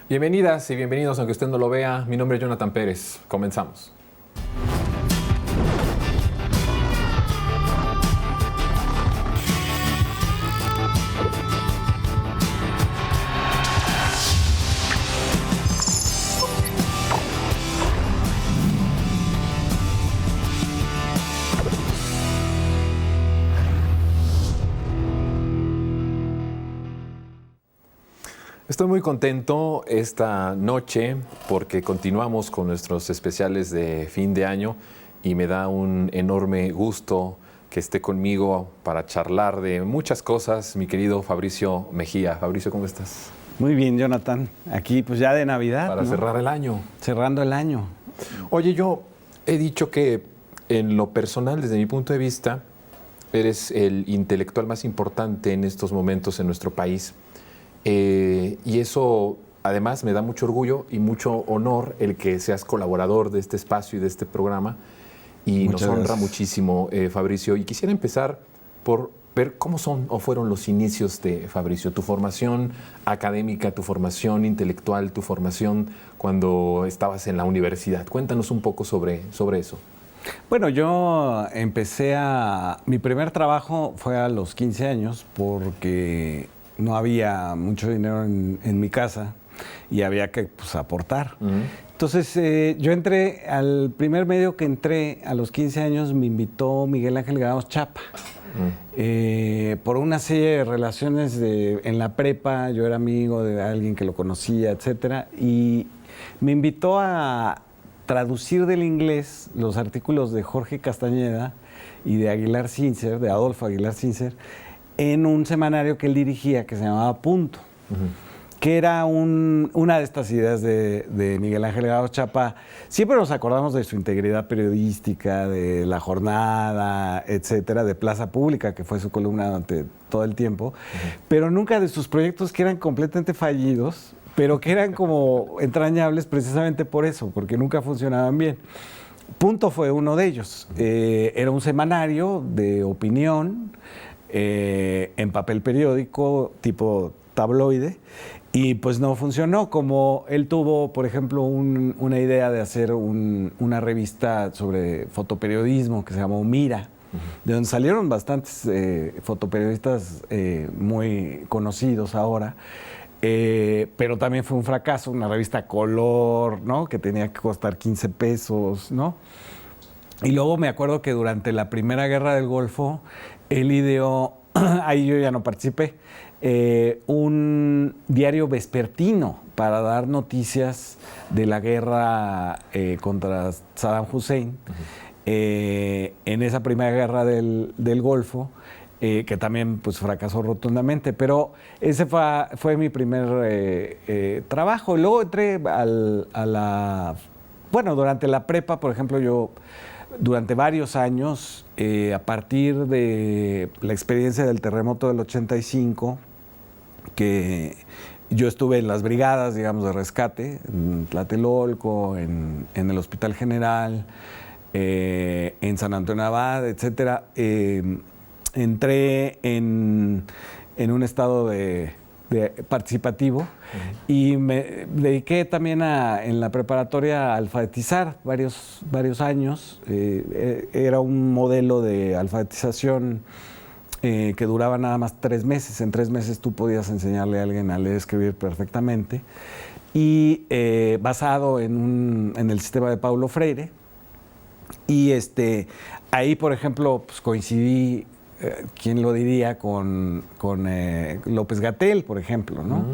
Bienvenidas y bienvenidos, aunque usted no lo vea. Mi nombre es Jonathan Pérez. Comenzamos. Estoy muy contento esta noche porque continuamos con nuestros especiales de fin de año y me da un enorme gusto que esté conmigo para charlar de muchas cosas mi querido Fabricio Mejía. Fabricio, ¿cómo estás? Muy bien, Jonathan. Aquí pues ya de Navidad, Para cerrar el año. Cerrando el año. Oye, yo he dicho que en lo personal, desde mi punto de vista, eres el intelectual más importante en estos momentos en nuestro país. Y eso además me da mucho orgullo y mucho honor el que seas colaborador de este espacio y de este programa. Y nos honra muchísimo, Fabricio. Y quisiera empezar por ver cómo son o fueron los inicios de Fabricio, tu formación académica, tu formación intelectual, tu formación cuando estabas en la universidad. Cuéntanos un poco sobre eso. Bueno, yo mi primer trabajo fue a los 15 años porque no había mucho dinero en mi casa y había que aportar. Entonces, yo entré, al primer medio que entré a los 15 años me invitó Miguel Ángel Granados Chapa. Por una serie de relaciones en la prepa, yo era amigo de alguien que lo conocía, etcétera, y me invitó a traducir del inglés los artículos de Jorge Castañeda y de Aguilar Sincer, de Adolfo Aguilar Sincer, en un semanario que él dirigía que se llamaba Punto, que era una de estas ideas de Miguel Ángel Granados Chapa. Siempre nos acordamos de su integridad periodística, de La Jornada, etcétera, de Plaza Pública, que fue su columna durante todo el tiempo, pero nunca de sus proyectos que eran completamente fallidos, pero que eran como entrañables precisamente por eso, porque nunca funcionaban bien. Punto fue uno de ellos. Era un semanario de opinión, en papel periódico, tipo tabloide, y pues no funcionó. Como él tuvo, por ejemplo, una idea de hacer una revista sobre fotoperiodismo que se llamó Mira, de donde salieron bastantes fotoperiodistas muy conocidos ahora, pero también fue un fracaso, una revista color, ¿no?, que tenía que costar 15 pesos, ¿no? Y luego me acuerdo que durante la Primera Guerra del Golfo, él ideó, ahí yo ya no participé, un diario vespertino para dar noticias de la guerra contra Saddam Hussein, en esa Primera Guerra del Golfo, que también pues fracasó rotundamente, pero ese fue mi primer trabajo. Y luego entré durante la prepa, por ejemplo, yo durante varios años, a partir de la experiencia del terremoto del 85, que yo estuve en las brigadas, digamos, de rescate, en Tlatelolco, en el Hospital General, en San Antonio Abad, etcétera. Entré en un estado de participativo y me dediqué también en la preparatoria a alfabetizar varios años. Era un modelo de alfabetización que duraba nada más 3 meses. En 3 meses tú podías enseñarle a alguien a leer y escribir perfectamente, y basado en el sistema de Paulo Freire. Y ahí, por ejemplo, pues coincidí, ¿quién lo diría?, con López Gatell, por ejemplo, ¿no?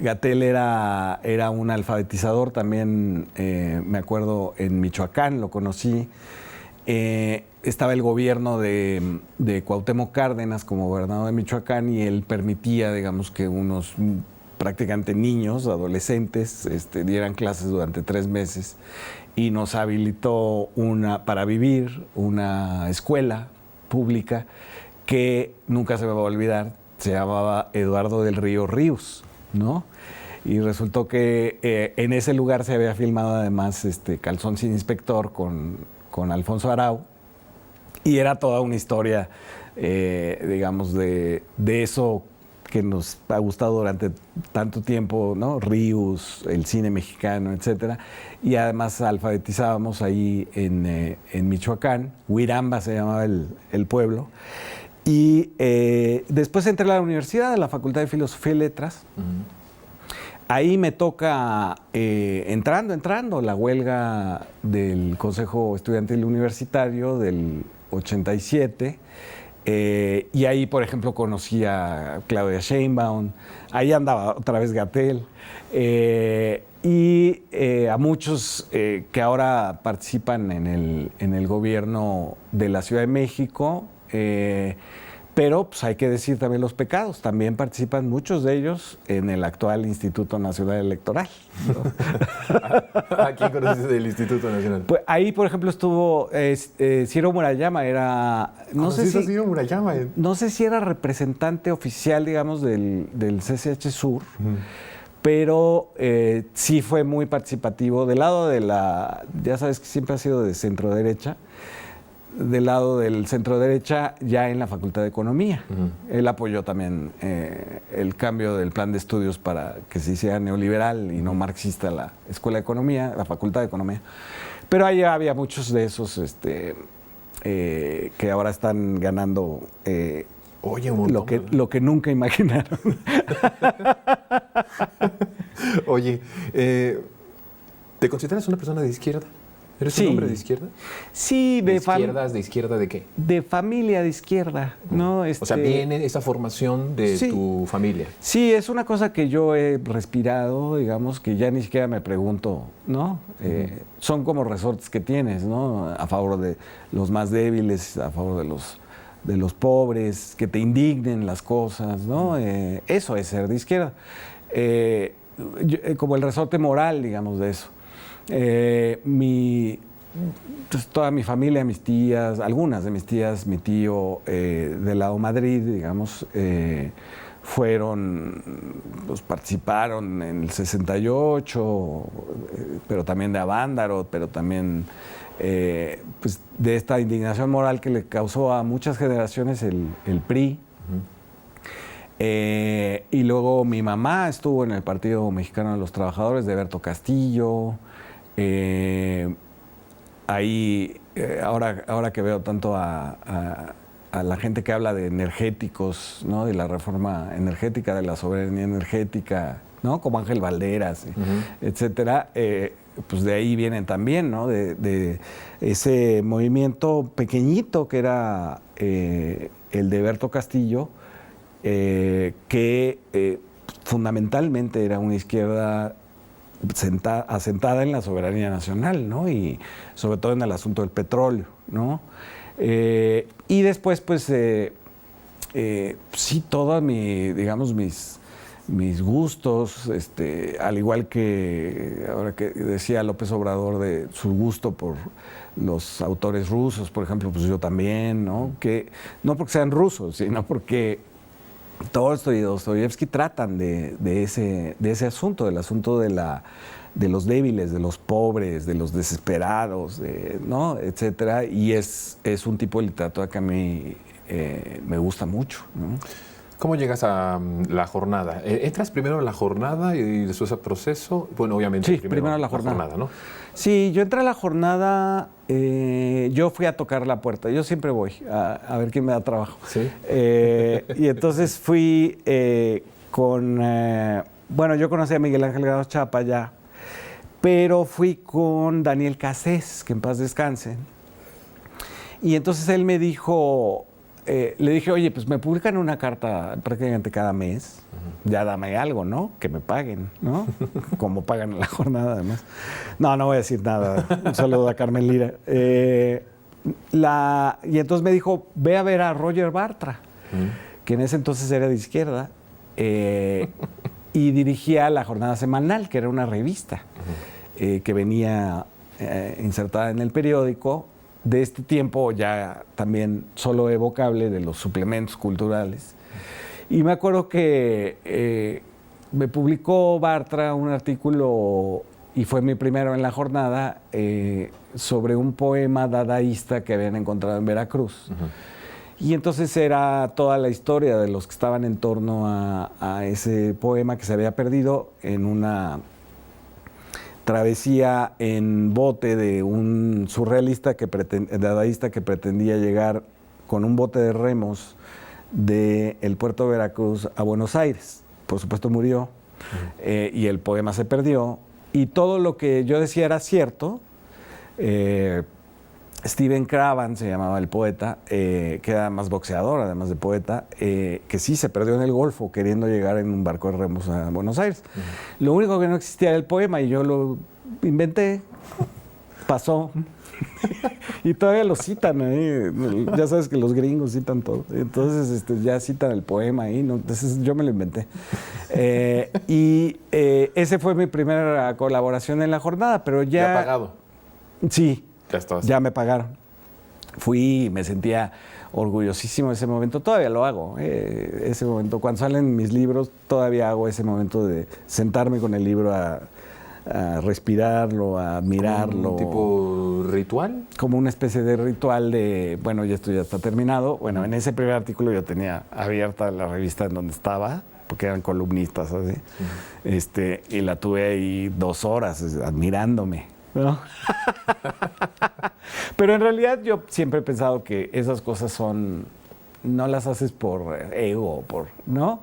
Gatell era un alfabetizador también, me acuerdo, en Michoacán, lo conocí. Estaba el gobierno de Cuauhtémoc Cárdenas como gobernador de Michoacán, y él permitía, digamos, que unos prácticamente niños, adolescentes, dieran clases durante 3 meses, y nos habilitó para vivir una escuela pública que nunca se me va a olvidar. Se llamaba Eduardo del Río Ríos, ¿no? Y resultó que en ese lugar se había filmado además Calzón sin Inspector con Alfonso Arau, y era toda una historia, digamos, de eso que nos ha gustado durante tanto tiempo, ¿no? Ríos, el cine mexicano, etcétera. Y además alfabetizábamos ahí en Michoacán. Huiramba se llamaba el pueblo. Y después entré a la universidad, a la Facultad de Filosofía y Letras. Ahí me toca, entrando, la huelga del Consejo Estudiantil Universitario del 87. Y ahí, por ejemplo, conocí a Claudia Sheinbaum. Ahí andaba otra vez Gatell. Y a muchos que ahora participan en el gobierno de la Ciudad de México. Pero pues, hay que decir también los pecados. También participan muchos de ellos en el actual Instituto Nacional Electoral, ¿no? ¿A quién conoces del Instituto Nacional? Pues, ahí, por ejemplo, estuvo Ciro Murayama. No sé si Ciro Murayama. No sé si era representante oficial, digamos, del CCH Sur, pero sí fue muy participativo. Del lado de ya sabes que siempre ha sido de centro derecha, del lado del centro derecha ya en la Facultad de Economía. Él apoyó también el cambio del plan de estudios para que se hiciera neoliberal y no marxista la Escuela de Economía, la Facultad de Economía. Pero ahí había muchos de esos que ahora están ganando Oye, un montón, lo que nunca imaginaron. Oye, ¿te consideras una persona de izquierda? ¿Eres un hombre de izquierda? Sí, ¿De izquierdas? ¿De izquierda de qué? De familia de izquierda, ¿no? O sea, viene esa formación de tu familia. Sí, es una cosa que yo he respirado, digamos, que ya ni siquiera me pregunto, ¿no? Son como resortes que tienes, ¿no? A favor de los más débiles, a favor de los pobres, que te indignen las cosas, ¿no? Eso es ser de izquierda. Como el resorte moral, digamos, de eso. Toda mi familia, mis tías, algunas de mis tías, mi tío del lado Madrid, digamos, participaron en el 68, pero también de Avándaro, pero también pues de esta indignación moral que le causó a muchas generaciones el PRI. Y luego mi mamá estuvo en el Partido Mexicano de los Trabajadores de Berto Castillo. Ahí, ahora que veo tanto a la gente que habla de energéticos, ¿no? De la reforma energética, de la soberanía energética, ¿no? Como Ángel Valderas, etcétera, pues de ahí vienen también, ¿no? De ese movimiento pequeñito que era el de Berto Castillo, que fundamentalmente era una izquierda asentada en la soberanía nacional, ¿no? Y sobre todo en el asunto del petróleo, ¿no? Y después, pues, sí, todos mis gustos, al igual que ahora que decía López Obrador de su gusto por los autores rusos, por ejemplo, pues yo también, ¿no? Que no porque sean rusos, sino porque Tolstoy y Dostoyevsky tratan de ese asunto, del asunto de los débiles, de los pobres, de los desesperados, ¿no? Etcétera. Y es un tipo de literatura que a mí me gusta mucho, ¿no? ¿Cómo llegas a la jornada? ¿Entras primero a la jornada y después al proceso? Bueno, obviamente sí, primero a la jornada, ¿no? Sí, yo entré a la jornada, yo fui a tocar la puerta. Yo siempre voy a ver quién me da trabajo. ¿Sí? Y entonces fui bueno, yo conocí a Miguel Ángel Grado Chapa ya, pero fui con Daniel Cassés, que en paz descanse. Y entonces él me dijo... le dije, oye, pues me publican una carta prácticamente cada mes, ya dame algo, ¿no? Que me paguen, ¿no? Como pagan en la jornada, además. No voy a decir nada. Un saludo a Carmen Lira. Y entonces me dijo, ve a ver a Roger Bartra, que en ese entonces era de izquierda, y dirigía La Jornada Semanal, que era una revista que venía insertada en el periódico, de este tiempo ya también solo evocable de los suplementos culturales. Y me acuerdo que me publicó Bartra un artículo, y fue mi primero en La Jornada, sobre un poema dadaísta que habían encontrado en Veracruz. Y entonces era toda la historia de los que estaban en torno a ese poema que se había perdido en una travesía en bote de un surrealista dadaísta que pretendía llegar con un bote de remos del puerto de Veracruz a Buenos Aires. Por supuesto murió y el poema se perdió. Y todo lo que yo decía era cierto. Steven Cravan se llamaba el poeta, que era más boxeador, además de poeta, que sí se perdió en el Golfo queriendo llegar en un barco de remos a Buenos Aires. Lo único que no existía era el poema y yo lo inventé, pasó. Y todavía lo citan ahí. Ya sabes que los gringos citan todo. Entonces ya citan el poema ahí, ¿no? Entonces yo me lo inventé. Ese fue mi primera colaboración en la jornada, pero ya... ¿Ya pagado? Sí. Ya me pagaron. Fui y me sentía orgullosísimo de ese momento. Todavía lo hago. Ese momento, cuando salen mis libros, todavía hago ese momento de sentarme con el libro a respirarlo, a admirarlo. ¿Un tipo ritual? Como una especie de ritual de, bueno, ya esto ya está terminado. Bueno, en ese primer artículo yo tenía abierta la revista en donde estaba, porque eran columnistas así. Y la tuve ahí 2 horas admirándome, ¿no? Pero en realidad yo siempre he pensado que esas cosas no las haces por ego, ¿no?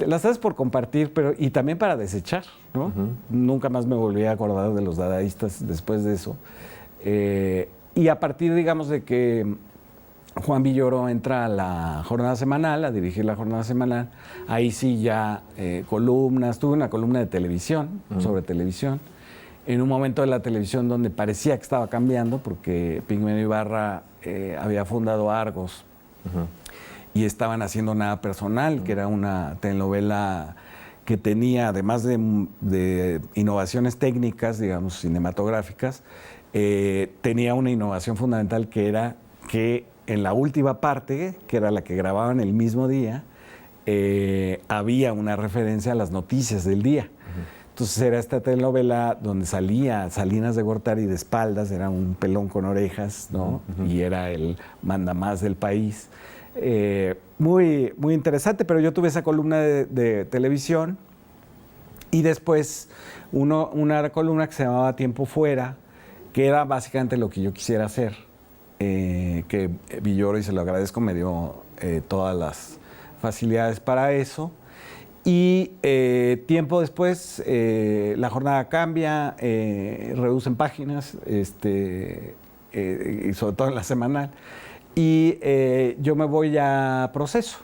Las haces por compartir, y también para desechar, ¿no? Nunca más me volví a acordar de los dadaístas después de eso. Y a partir, digamos, de que Juan Villoro entra a la jornada semanal, a dirigir la jornada semanal, ahí sí ya columnas, tuve una columna de televisión, sobre televisión, en un momento de la televisión donde parecía que estaba cambiando, porque Pigmeno Ibarra había fundado Argos y estaban haciendo Nada Personal, que era una telenovela que tenía, además de innovaciones técnicas, digamos, cinematográficas, tenía una innovación fundamental que era que en la última parte, que era la que grababan el mismo día, había una referencia a las noticias del día. Entonces era esta telenovela donde salía Salinas de Gortari de espaldas, era un pelón con orejas, ¿no? Y era el mandamás del país. Muy, muy interesante, pero yo tuve esa columna de televisión y después una columna que se llamaba Tiempo Fuera, que era básicamente lo que yo quisiera hacer, que Villoro, y se lo agradezco, me dio todas las facilidades para eso. Y tiempo después la jornada cambia, reducen páginas, y sobre todo en la semanal, y yo me voy a Proceso.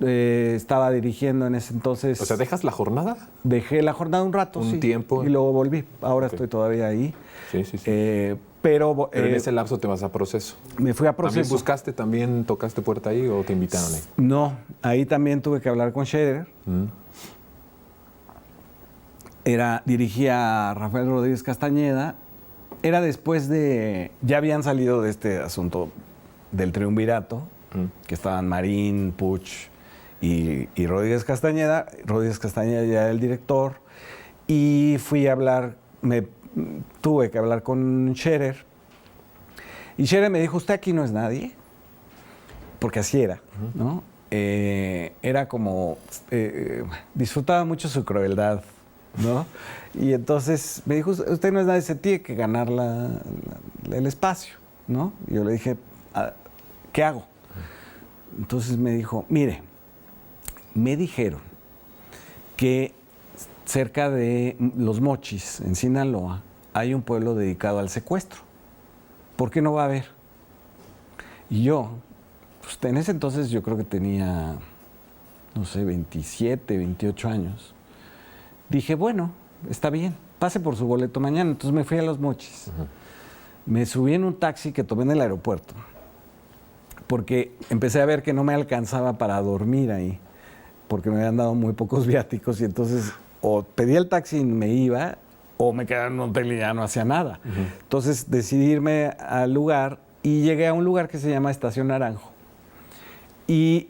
Estaba dirigiendo en ese entonces. O sea, ¿dejas la jornada? Dejé la jornada un rato, un tiempo. Y luego volví. Ahora estoy todavía ahí. Sí. Pero en ese lapso te vas a Proceso. Me fui a Proceso. ¿También tocaste puerta ahí o te invitaron ahí? No, ahí también tuve que hablar con Scherer. Dirigía a Rafael Rodríguez Castañeda. Era después de... Ya habían salido de este asunto del triunvirato, que estaban Marín, Puch y Rodríguez Castañeda. Rodríguez Castañeda ya era el director. Y fui a hablar... Tuve que hablar con Scherer. Y Scherer me dijo, usted aquí no es nadie. Porque así era, ¿no? Era como... disfrutaba mucho su crueldad, ¿no? Y entonces me dijo, usted no es nadie, se tiene que ganar el espacio, ¿no? Y yo le dije, ¿qué hago? Entonces me dijo, mire, me dijeron que cerca de Los Mochis, en Sinaloa, hay un pueblo dedicado al secuestro. ¿Por qué no va a haber? Y yo, pues en ese entonces yo creo que tenía, no sé, 27, 28 años. Dije, bueno, está bien, pase por su boleto mañana. Entonces me fui a Los Mochis. Me subí en un taxi que tomé en el aeropuerto, porque empecé a ver que no me alcanzaba para dormir ahí, porque me habían dado muy pocos viáticos y entonces o pedía el taxi y me iba, o me quedaba en un hotel y ya no hacía nada. Entonces decidí irme al lugar y llegué a un lugar que se llama Estación Naranjo. Y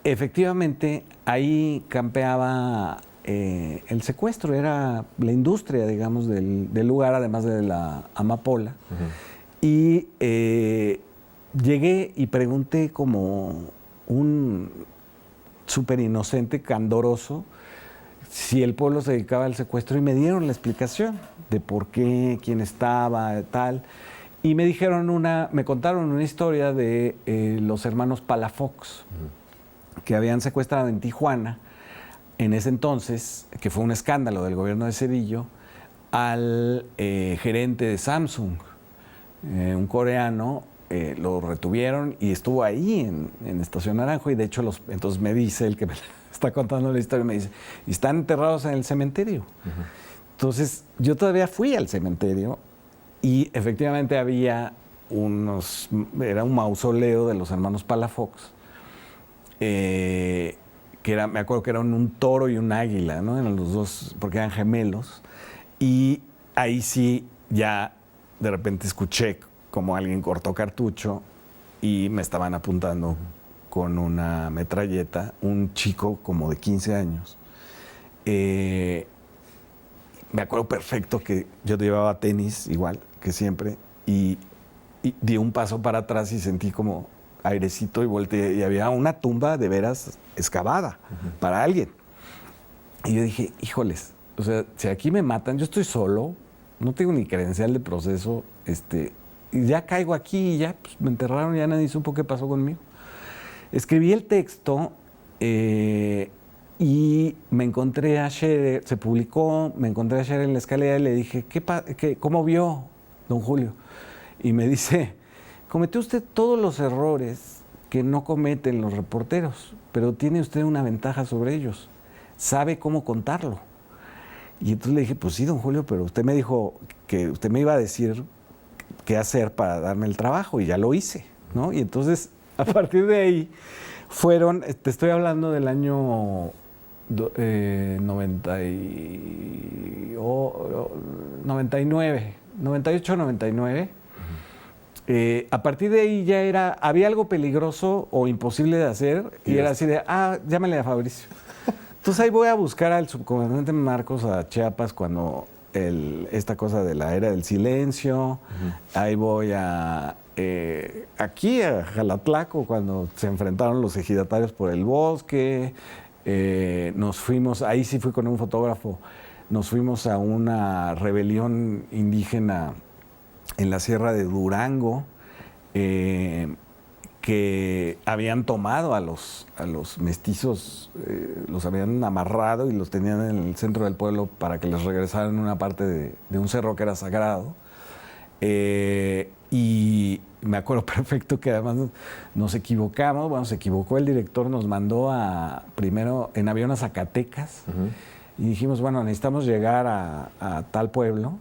efectivamente ahí campeaba el secuestro, era la industria, digamos, del lugar, además de la amapola. Y llegué y pregunté como un súper inocente, candoroso, si el pueblo se dedicaba al secuestro y me dieron la explicación de por qué, quién estaba, tal. Y me contaron una historia de los hermanos Palafox, que habían secuestrado en Tijuana, en ese entonces, que fue un escándalo del gobierno de Cedillo, al gerente de Samsung, un coreano. Lo retuvieron y estuvo ahí en Estación Naranjo, y de hecho entonces me dice, el que me está contando la historia, me dice, y están enterrados en el cementerio. Entonces yo todavía fui al cementerio y efectivamente era un mausoleo de los hermanos Palafox, me acuerdo que eran un toro y un águila, ¿no? Eran los dos, porque eran gemelos, y ahí sí ya de repente escuché como alguien cortó cartucho y me estaban apuntando con una metralleta, un chico como de 15 años. Me acuerdo perfecto que yo llevaba tenis igual que siempre y di un paso para atrás y sentí como airecito y volteé y había una tumba de veras excavada para alguien. Y yo dije, híjoles, o sea, si aquí me matan, yo estoy solo, no tengo ni credencial de proceso, y ya caigo aquí y ya pues, me enterraron, ya nadie supo qué pasó conmigo. Escribí el texto y me encontré a Scherer, se publicó, me encontré a Scherer en la escalera y le dije, ¿cómo vio, don Julio? Y me dice, cometió usted todos los errores que no cometen los reporteros, pero tiene usted una ventaja sobre ellos, sabe cómo contarlo. Y entonces le dije, pues sí, don Julio, pero usted me dijo que usted me iba a decir qué hacer para darme el trabajo y ya lo hice, ¿no? Y entonces, a partir de ahí, te estoy hablando del año 99, 98, 99. A partir de ahí había algo peligroso o imposible de hacer y era así de, llámale a Fabricio. Entonces ahí voy a buscar al subcomandante Marcos a Chiapas cuando esta cosa de la era del silencio. Ahí voy aquí a Jalatlaco cuando se enfrentaron los ejidatarios por el bosque. Nos fuimos, ahí sí fui con un fotógrafo, nos fuimos a una rebelión indígena en la Sierra de Durango, que habían tomado a los mestizos, los habían amarrado y los tenían en el centro del pueblo para que les regresaran en una parte de un cerro que era sagrado. Y me acuerdo perfecto que además nos equivocamos, bueno, se equivocó el director, nos mandó primero en avión a Zacatecas, y dijimos, bueno, necesitamos llegar a tal pueblo.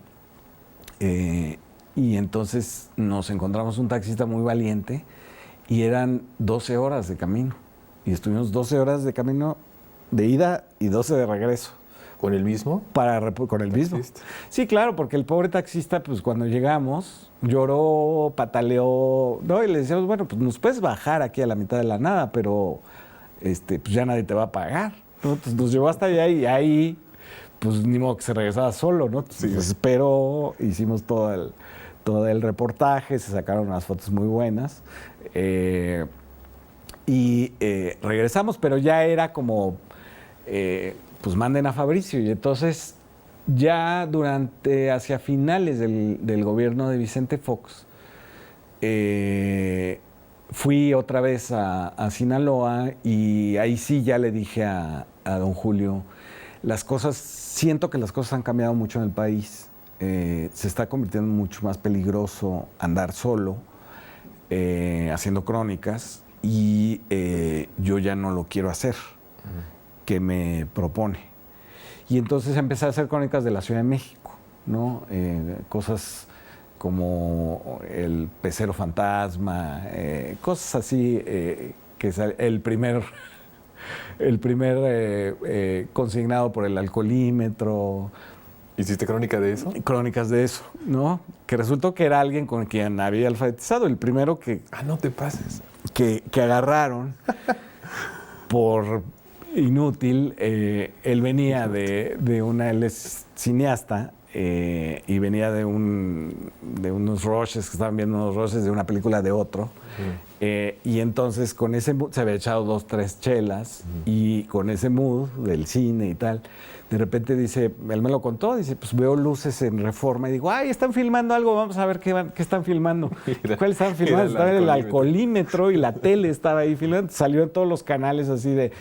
Y entonces nos encontramos un taxista muy valiente y eran 12 horas de camino. Y estuvimos 12 horas de camino de ida y 12 de regreso. ¿Con el mismo? Con el mismo. Sí, claro, porque el pobre taxista, pues cuando llegamos, lloró, pataleó, ¿no? Y le decíamos, bueno, pues nos puedes bajar aquí a la mitad de la nada, pero pues ya nadie te va a pagar, ¿no? Entonces nos llevó hasta allá y ahí, pues ni modo que se regresaba solo, ¿no? Entonces, sí. Esperó, hicimos todo el reportaje, se sacaron unas fotos muy buenas. Regresamos, pero ya era como, pues manden a Fabricio. Y entonces, ya hacia finales del gobierno de Vicente Fox, fui otra vez a Sinaloa y ahí sí ya le dije a don Julio, siento que las cosas han cambiado mucho en el país. Se está convirtiendo en mucho más peligroso andar solo, haciendo crónicas, y yo ya no lo quiero hacer. ¿Qué me propone? Y entonces empecé a hacer crónicas de la Ciudad de México, ¿no? Cosas como el pecero fantasma, cosas así, que es el primer consignado por el alcoholímetro. ¿Hiciste crónica de eso? Crónicas de eso, ¿no? Que resultó que era alguien con quien había alfabetizado, el primero que... no te pases. Que agarraron por inútil. Él venía él es cineasta, y venía de unos rushes, que estaban viendo unos rushes de una película de otro. Y entonces con ese mood, se había echado 2, 3 chelas, y con ese mood del cine y tal, de repente dice, él me lo contó, dice, pues veo luces en Reforma y digo, ay, están filmando algo, vamos a ver qué están filmando. ¿Cuál estaban filmando? Estaba el alcoholímetro y la tele estaba ahí filmando. Salió en todos los canales así de,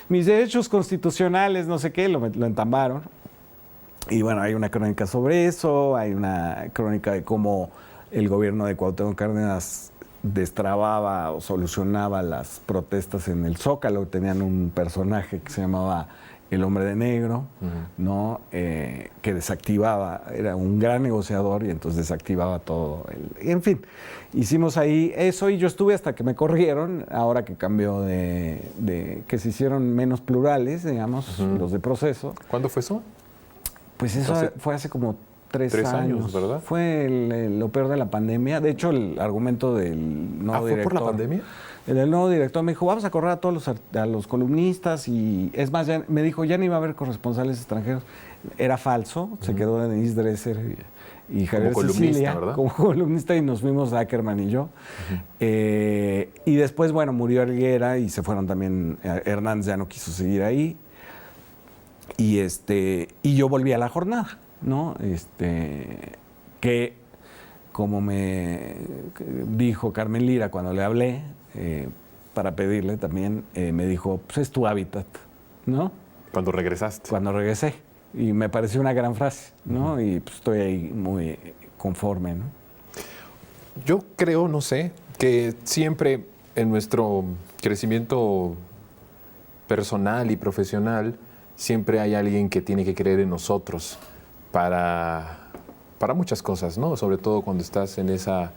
mis derechos constitucionales, no sé qué, lo entambaron. Y bueno, hay una crónica sobre eso, hay una crónica de cómo el gobierno de Cuauhtémoc Cárdenas destrababa o solucionaba las protestas en el Zócalo. Tenían un personaje que se llamaba el Hombre de Negro, ¿no? Que desactivaba, era un gran negociador y entonces desactivaba todo. En fin, hicimos ahí eso y yo estuve hasta que me corrieron, ahora que cambió que se hicieron menos plurales, digamos, los de Proceso. ¿Cuándo fue eso? Pues eso fue hace como 3 años, ¿verdad? Fue lo peor de la pandemia. De hecho, el argumento del nuevo director... ¿Fue por la pandemia? El nuevo director me dijo, vamos a correr a todos los columnistas, y es más, me dijo, ya no iba a haber corresponsales extranjeros. Era falso, se quedó Denise Dresser y Javier Sicilia como columnista, y nos fuimos Ackerman y yo. Y después, bueno, murió Helguera y se fueron también, Hernández ya no quiso seguir ahí. Y yo volví a La Jornada, ¿no? Que, como me dijo Carmen Lira cuando le hablé, para pedirle también, me dijo, pues es tu hábitat, ¿no? Cuando regresaste. Cuando regresé. Y me pareció una gran frase, ¿no? Y pues estoy ahí muy conforme, ¿no? Yo creo, no sé, que siempre en nuestro crecimiento personal y profesional, siempre hay alguien que tiene que creer en nosotros para muchas cosas, ¿no? Sobre todo cuando estás en esa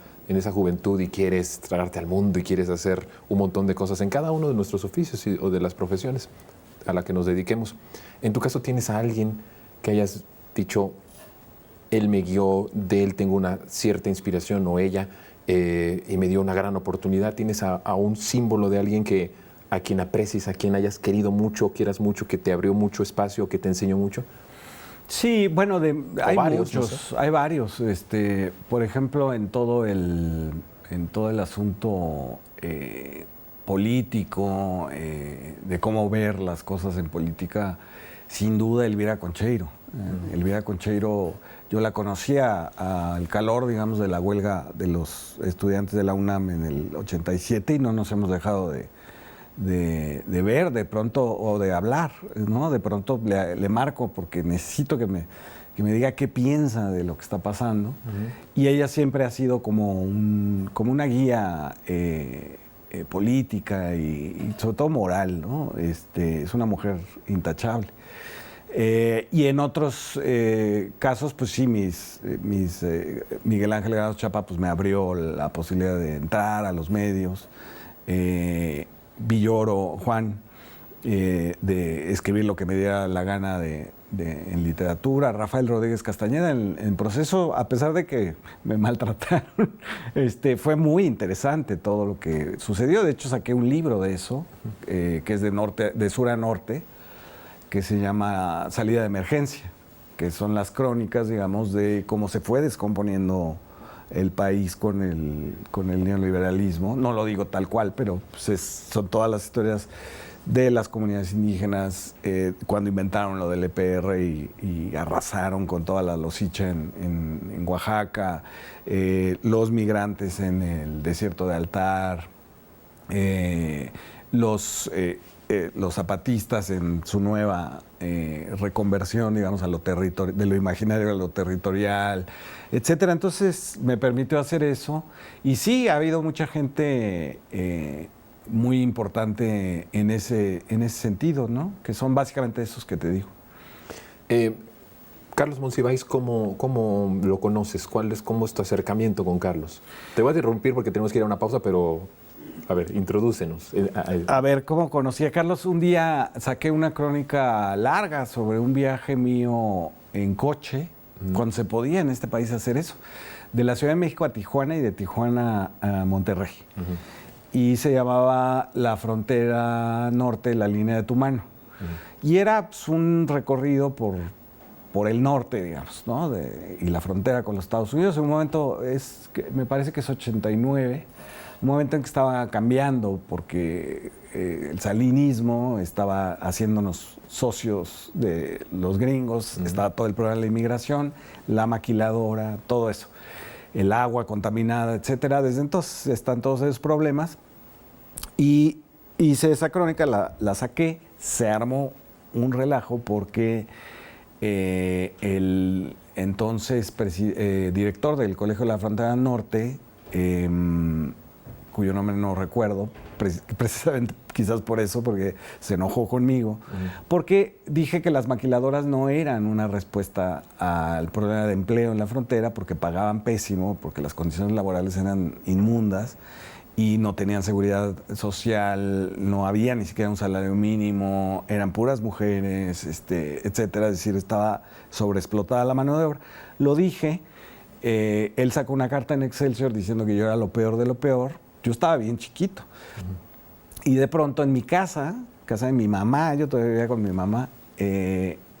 juventud y quieres tragarte al mundo y quieres hacer un montón de cosas en cada uno de nuestros oficios o de las profesiones a la que nos dediquemos. En tu caso, ¿tienes a alguien que hayas dicho, él me guió, de él tengo una cierta inspiración, o ella, y me dio una gran oportunidad? ¿Tienes a un símbolo de alguien a quien aprecies, a quien hayas querido mucho, quieras mucho, que te abrió mucho espacio, que te enseñó mucho? Sí, bueno, hay varios, muchos, no sé. hay varios. Por ejemplo, en todo el asunto político, de cómo ver las cosas en política, sin duda Elvira Concheiro. Elvira Concheiro, yo la conocía al calor, digamos, de la huelga de los estudiantes de la UNAM en el 87, y no nos hemos dejado de ver de pronto, o de hablar, ¿no? De pronto le marco porque necesito que me diga qué piensa de lo que está pasando. Y ella siempre ha sido como una guía política y sobre todo moral, ¿no? Es una mujer intachable. Y en otros casos, pues sí, Miguel Ángel Granados Chapa pues me abrió la posibilidad de entrar a los medios. Villoro, Juan, de escribir lo que me diera la gana en literatura. Rafael Rodríguez Castañeda en Proceso, a pesar de que me maltrataron, fue muy interesante todo lo que sucedió. De hecho, saqué un libro de eso, que es de sur a norte, que se llama Salida de Emergencia, que son las crónicas, digamos, de cómo se fue descomponiendo el país con el neoliberalismo. No lo digo tal cual, pero pues son todas las historias de las comunidades indígenas cuando inventaron lo del EPR y arrasaron con toda la losicha en Oaxaca, los migrantes en el desierto de Altar, los zapatistas en su nueva reconversión, digamos, a de lo imaginario a lo territorial, etcétera. Entonces me permitió hacer eso. Y sí, ha habido mucha gente muy importante en ese sentido, ¿no? Que son básicamente esos que te digo. Carlos Monsiváis, ¿cómo lo conoces? ¿Cómo es tu acercamiento con Carlos? Te voy a interrumpir porque tenemos que ir a una pausa, pero... A ver, introdúcenos. A ver, ¿cómo conocí a Carlos? Un día saqué una crónica larga sobre un viaje mío en coche, cuando se podía en este país hacer eso, de la Ciudad de México a Tijuana y de Tijuana a Monterrey. Y se llamaba La Frontera Norte, la línea de tu mano. Y era pues, un recorrido por por el norte, digamos, ¿no? Y la frontera con los Estados Unidos. En un momento, me parece que es 89, un momento en que estaba cambiando porque el salinismo estaba haciéndonos socios de los gringos, estaba todo el problema de la inmigración, la maquiladora, todo eso, el agua contaminada, etcétera. Desde entonces están todos esos problemas y hice esa crónica, la saqué, se armó un relajo porque el entonces director del Colegio de la Frontera Norte, cuyo nombre no recuerdo, precisamente quizás por eso, porque se enojó conmigo, porque dije que las maquiladoras no eran una respuesta al problema de empleo en la frontera, porque pagaban pésimo, porque las condiciones laborales eran inmundas y no tenían seguridad social, no había ni siquiera un salario mínimo, eran puras mujeres, etcétera, es decir, estaba sobreexplotada la mano de obra. Lo dije, él sacó una carta en Excelsior diciendo que yo era lo peor de lo peor. Yo estaba bien chiquito. Y de pronto en mi casa de mi mamá, yo todavía vivía con mi mamá,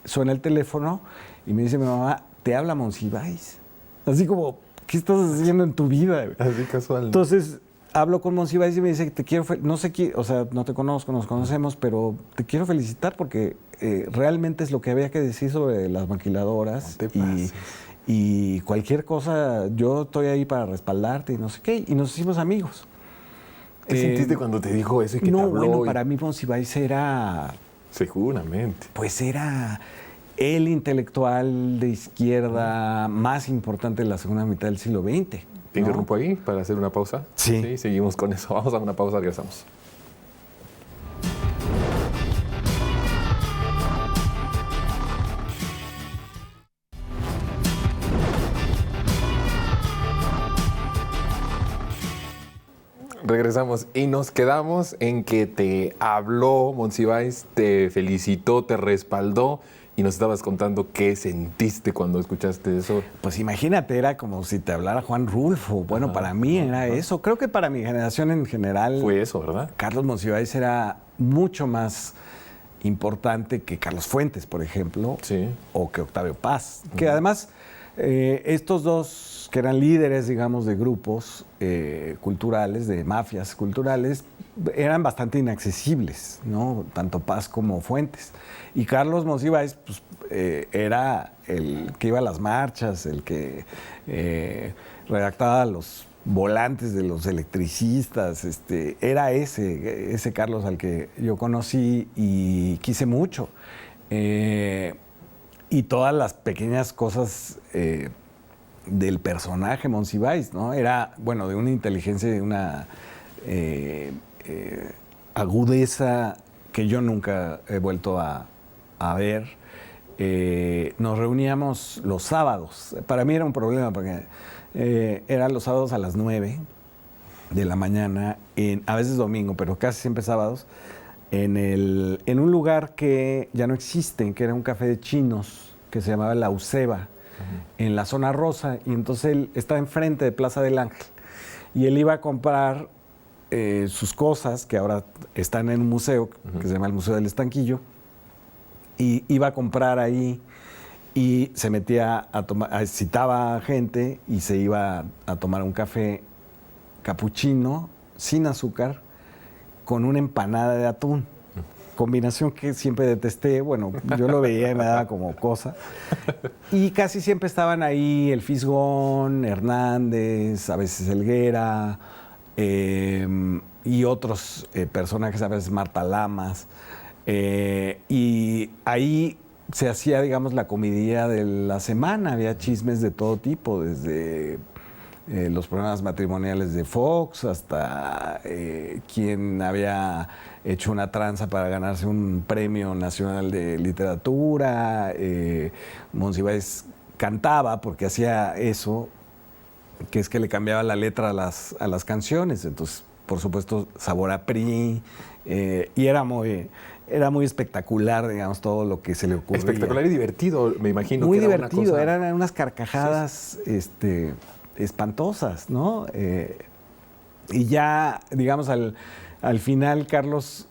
suena el teléfono y me dice mi mamá, te habla Monsiváis. Así como, ¿qué estás haciendo en tu vida? Así casual. Entonces, hablo con Monsiváis y me dice, te quiero, no sé qué, o sea, no te conozco, nos conocemos, pero te quiero felicitar porque realmente es lo que había que decir sobre las maquiladoras. No te pases. Y cualquier cosa, yo estoy ahí para respaldarte y no sé qué. Y nos hicimos amigos. ¿Qué sentiste cuando te dijo eso y que te habló? Bueno, para mí Monsiváis era... Seguramente. Pues era el intelectual de izquierda más importante de la segunda mitad del siglo XX. ¿Te interrumpo ahí para hacer una pausa? Sí. Seguimos con eso. Vamos a una pausa, regresamos. Regresamos y nos quedamos en que te habló Monsiváis, te felicitó, te respaldó y nos estabas contando qué sentiste cuando escuchaste eso. Pues imagínate, era como si te hablara Juan Rulfo. Bueno, para mí era eso. Creo que para mi generación en general... Fue eso, ¿verdad? Carlos Monsiváis era mucho más importante que Carlos Fuentes, por ejemplo, sí, o que Octavio Paz. Que además, estos dos que eran líderes, digamos, de grupos culturales, de mafias culturales, eran bastante inaccesibles, ¿no? Tanto Paz como Fuentes. Y Carlos Monsiváis, pues, era el que iba a las marchas, el que redactaba los volantes de los electricistas, era ese Carlos al que yo conocí y quise mucho. Y todas las pequeñas cosas del personaje Monsiváis, ¿no? Era, bueno, de una inteligencia y de una agudeza que yo nunca he vuelto a ver. Nos reuníamos los sábados. Para mí era un problema porque eran los sábados a las 9 de la mañana, a veces domingo, pero casi siempre sábados, en un lugar que ya no existe, que era un café de chinos que se llamaba La Uceba, en la zona rosa, y entonces él estaba enfrente de Plaza del Ángel y él iba a comprar sus cosas que ahora están en un museo que se llama el Museo del Estanquillo, y iba a comprar ahí y se metía a tomar, citaba a gente y se iba a tomar un café capuchino sin azúcar con una empanada de atún. Combinación que siempre detesté, bueno, yo lo veía y me daba como cosa. Y casi siempre estaban ahí el Fisgón, Hernández, a veces Helguera, y otros personajes, a veces Marta Lamas. Y ahí se hacía, digamos, la comidilla de la semana, había chismes de todo tipo, desde los programas matrimoniales de Fox hasta quien había hecho una tranza para ganarse un premio nacional de literatura. Monsiváis cantaba porque hacía eso, que es que le cambiaba la letra a las canciones. Entonces, por supuesto, sabor a PRI, y era muy espectacular, digamos, todo lo que se le ocurría. Espectacular y divertido, me imagino. Muy que era divertido, una cosa... eran unas carcajadas espantosas, ¿no? Y ya, digamos, al final, Carlos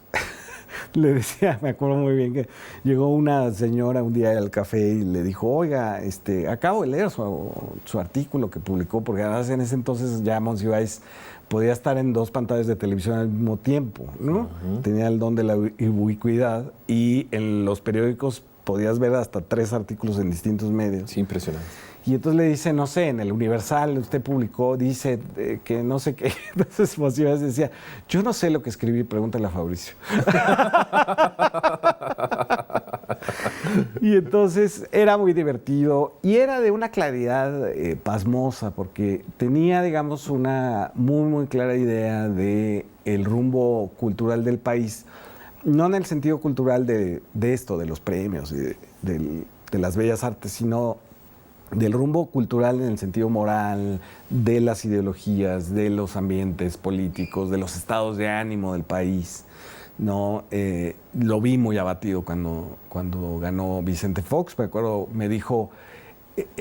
le decía, me acuerdo muy bien que llegó una señora un día al café y le dijo, oiga, acabo de leer su artículo que publicó, porque además en ese entonces ya Monsiváis podía estar en 2 pantallas de televisión al mismo tiempo, ¿no? Tenía el don de la ubicuidad y en los periódicos podías ver hasta 3 artículos en distintos medios. Sí, impresionante. Y entonces le dice, no sé, en el Universal usted publicó, dice que no sé qué. Entonces Monsiváis decía, yo no sé lo que escribí, pregúntale a Fabricio. Y entonces era muy divertido y era de una claridad pasmosa, porque tenía, digamos, una muy, muy clara idea de el rumbo cultural del país. No en el sentido cultural de esto, de los premios y de las bellas artes, sino del rumbo cultural en el sentido moral, de las ideologías, de los ambientes políticos, de los estados de ánimo del país. No, lo vi muy abatido cuando ganó Vicente Fox. Me acuerdo, me dijo,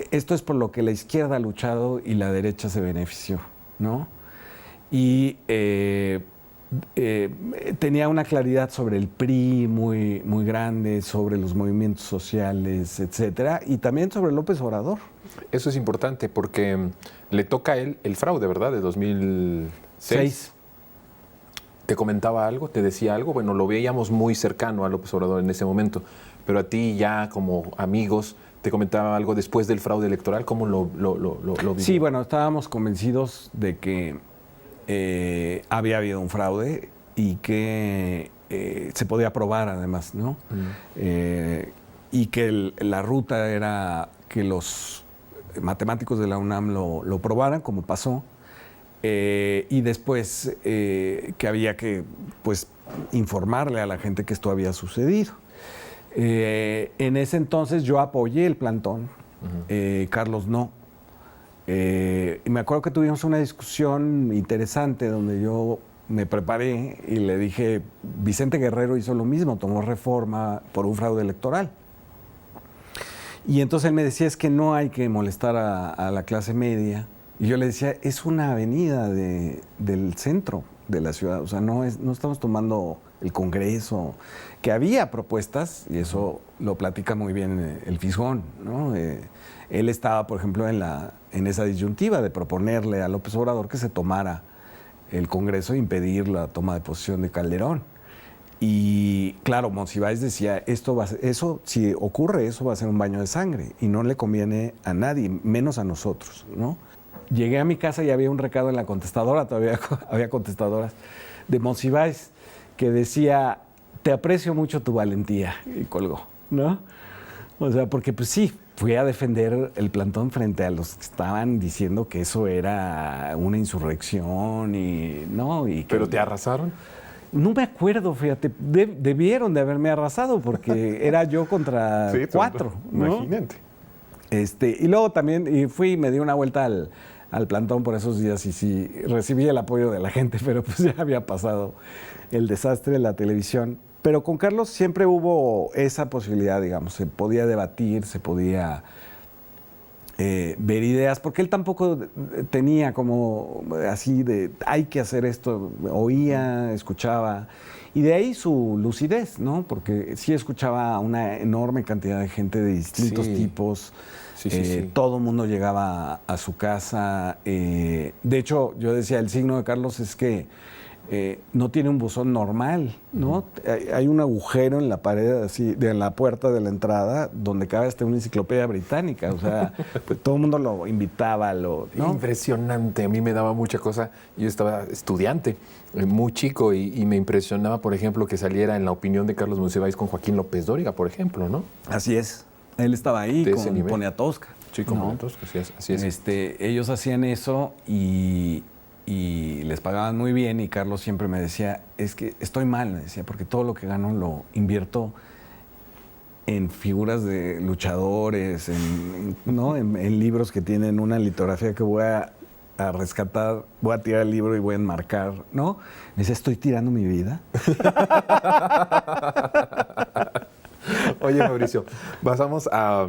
esto es por lo que la izquierda ha luchado y la derecha se benefició, ¿no? Y tenía una claridad sobre el PRI muy, muy grande, sobre los movimientos sociales, etcétera, y también sobre López Obrador. Eso es importante porque le toca a él el fraude, ¿verdad? De 2006. ¿Te comentaba algo? ¿Te decía algo? Bueno, lo veíamos muy cercano a López Obrador en ese momento, pero a ti ya como amigos, ¿te comentaba algo después del fraude electoral? ¿Cómo lo vivió? Sí, bueno, estábamos convencidos de que había habido un fraude y que se podía probar además, ¿no? Y que la ruta era que los matemáticos de la UNAM lo probaran, como pasó, y después que había que, pues, informarle a la gente que esto había sucedido. En ese entonces yo apoyé el plantón, Carlos no. Y me acuerdo que tuvimos una discusión interesante donde yo me preparé y le dije, Vicente Guerrero hizo lo mismo, tomó Reforma por un fraude electoral. Y entonces él me decía, es que no hay que molestar a la clase media. Y yo le decía, es una avenida del centro de la ciudad, o sea, no estamos tomando el Congreso, que había propuestas, y eso lo platica muy bien el Fisgón, ¿no? Él estaba, por ejemplo, en esa disyuntiva de proponerle a López Obrador que se tomara el Congreso e impedir la toma de posesión de Calderón. Y claro, Monsiváis decía, eso, si ocurre, eso va a ser un baño de sangre y no le conviene a nadie, menos a nosotros, ¿no? Llegué a mi casa y había un recado en la contestadora, todavía había contestadoras, de Monsiváis, que decía, te aprecio mucho tu valentía, y colgó, ¿no? O sea, porque pues sí, fui a defender el plantón frente a los que estaban diciendo que eso era una insurrección y, ¿no? Y que, ¿pero te arrasaron? No me acuerdo, fíjate, debieron de haberme arrasado porque era yo contra sí, 4, ¿no? Imagínate. Y luego también, y fui y me di una vuelta al plantón por esos días y sí, recibí el apoyo de la gente, pero pues ya había pasado el desastre de la televisión. Pero con Carlos siempre hubo esa posibilidad, digamos, se podía debatir, se podía ver ideas, porque él tampoco tenía como así de, hay que hacer esto, oía, escuchaba. Y de ahí su lucidez, ¿no? Porque sí escuchaba a una enorme cantidad de gente de distintos tipos. Sí. Todo el mundo llegaba a su casa. De hecho, yo decía, el signo de Carlos es que no tiene un buzón normal, ¿no? Hay un agujero en la pared, así, en la puerta de la entrada, donde cabe hasta una enciclopedia británica. O sea, pues, todo el mundo lo invitaba, ¿no? Impresionante, a mí me daba mucha cosa. Yo estaba estudiante, muy chico, y me impresionaba, por ejemplo, que saliera en La opinión de Carlos Monsiváis con Joaquín López Dóriga, por ejemplo, ¿no? Así es. Él estaba ahí con Poniatowska. Sí, con Poniatowska, así es. Ellos hacían eso y les pagaban muy bien, y Carlos siempre me decía, es que estoy mal, me decía, porque todo lo que gano lo invierto en figuras de luchadores, en libros que tienen una litografía que voy a rescatar, voy a tirar el libro y voy a enmarcar, ¿no? Me decía, ¿estoy tirando mi vida? Oye, Mauricio, pasamos a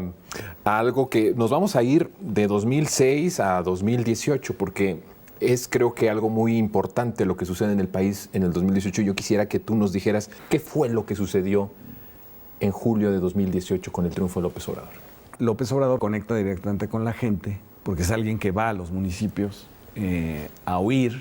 algo que nos vamos a ir de 2006 a 2018, porque Es creo que algo muy importante lo que sucede en el país en el 2018. Yo quisiera que tú nos dijeras qué fue lo que sucedió en julio de 2018 con el triunfo de López Obrador. López Obrador conecta directamente con la gente, porque es alguien que va a los municipios a oír,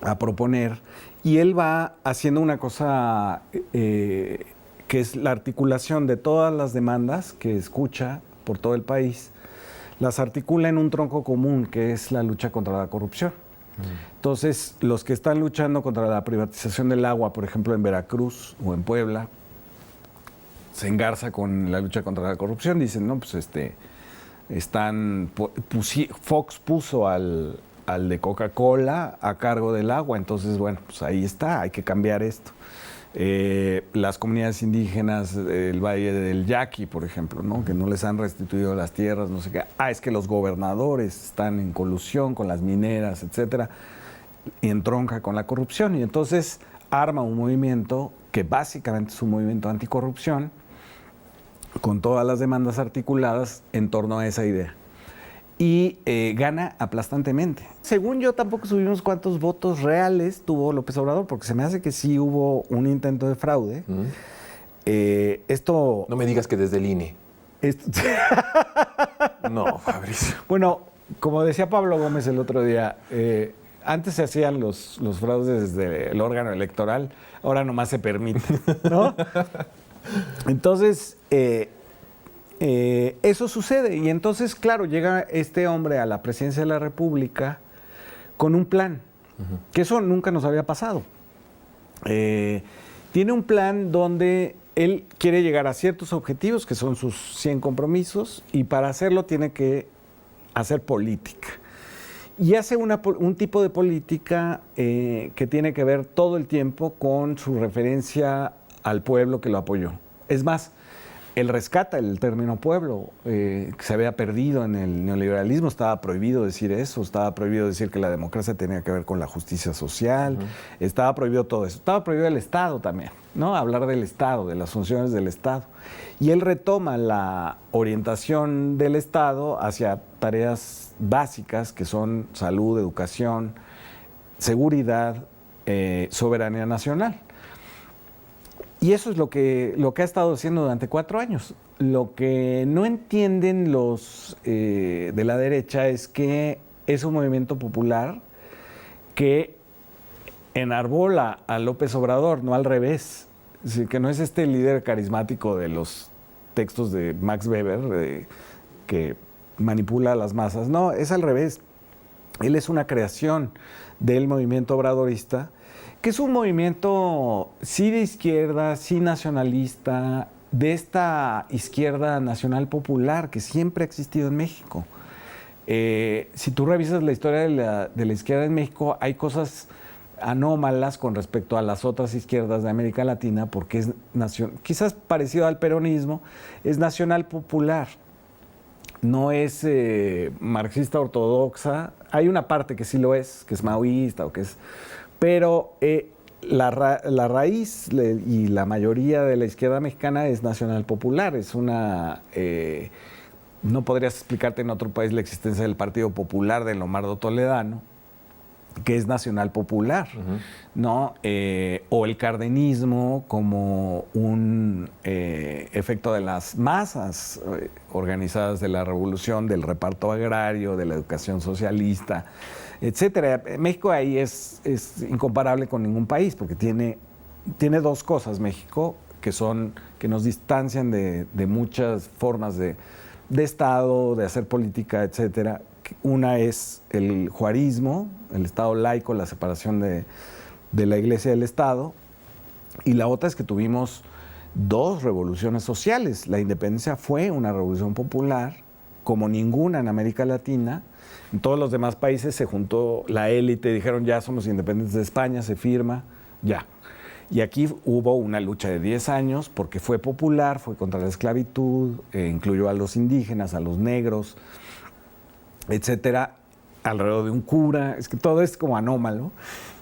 a proponer, y él va haciendo una cosa que es la articulación de todas las demandas que escucha por todo el país, las articula en un tronco común, que es la lucha contra la corrupción. Entonces, los que están luchando contra la privatización del agua, por ejemplo, en Veracruz o en Puebla, se engarza con la lucha contra la corrupción. Dicen, no, pues Fox puso al de Coca-Cola a cargo del agua, entonces, bueno, pues ahí está, hay que cambiar esto. Las comunidades indígenas del Valle del Yaqui, por ejemplo, ¿no? Que no les han restituido las tierras, no sé qué. Es que los gobernadores están en colusión con las mineras, etcétera, y entronca con la corrupción. Y entonces arma un movimiento que básicamente es un movimiento anticorrupción, con todas las demandas articuladas en torno a esa idea. Y gana aplastantemente. Según yo, tampoco subimos cuántos votos reales tuvo López Obrador, porque se me hace que sí hubo un intento de fraude. Esto... No me digas que desde el INE. No, Fabricio. Bueno, como decía Pablo Gómez el otro día, antes se hacían los fraudes desde el órgano electoral, ahora nomás se permite, ¿no? Entonces, eso sucede. Y entonces, claro, llega este hombre a la presidencia de la República con un plan, que eso nunca nos había pasado. Tiene un plan donde él quiere llegar a ciertos objetivos, que son sus 100 compromisos, y para hacerlo tiene que hacer política. Y hace un tipo de política que tiene que ver todo el tiempo con su referencia al pueblo que lo apoyó. Es más, él rescata el término pueblo, que se había perdido en el neoliberalismo. Estaba prohibido decir eso, estaba prohibido decir que la democracia tenía que ver con la justicia social, estaba prohibido todo eso. Estaba prohibido el Estado también, ¿no? Hablar del Estado, de las funciones del Estado. Y él retoma la orientación del Estado hacia tareas básicas que son salud, educación, seguridad, soberanía nacional. Y eso es lo que ha estado haciendo durante 4 años. Lo que no entienden los de la derecha es que es un movimiento popular que enarbola a López Obrador, no al revés. Es decir, que no es este líder carismático de los textos de Max Weber que manipula a las masas. No, es al revés. Él es una creación del movimiento obradorista, que es un movimiento sí de izquierda, sí nacionalista, de esta izquierda nacional popular que siempre ha existido en México. Si tú revisas la historia de la izquierda en México, hay cosas anómalas con respecto a las otras izquierdas de América Latina, porque es quizás parecido al peronismo, es nacional popular. No es marxista ortodoxa. Hay una parte que sí lo es, que es maoísta o que es... Pero la raíz y la mayoría de la izquierda mexicana es nacional popular. Es una... no podrías explicarte en otro país la existencia del Partido Popular de Lomardo Toledano, que es nacional popular, ¿no? O el cardenismo como un efecto de las masas organizadas de la revolución, del reparto agrario, de la educación socialista, etcétera. México ahí es incomparable con ningún país, porque tiene 2 cosas México que nos distancian de muchas formas de Estado, de hacer política, etcétera. Una es el juarismo, el Estado laico, la separación de la Iglesia del Estado, y la otra es que tuvimos 2 revoluciones sociales. La independencia fue una revolución popular, como ninguna en América Latina. En todos los demás países se juntó la élite, dijeron ya somos independientes de España, se firma, ya. Y aquí hubo una lucha de 10 años porque fue popular, fue contra la esclavitud, incluyó a los indígenas, a los negros, etcétera, alrededor de un cura. Es que todo es como anómalo,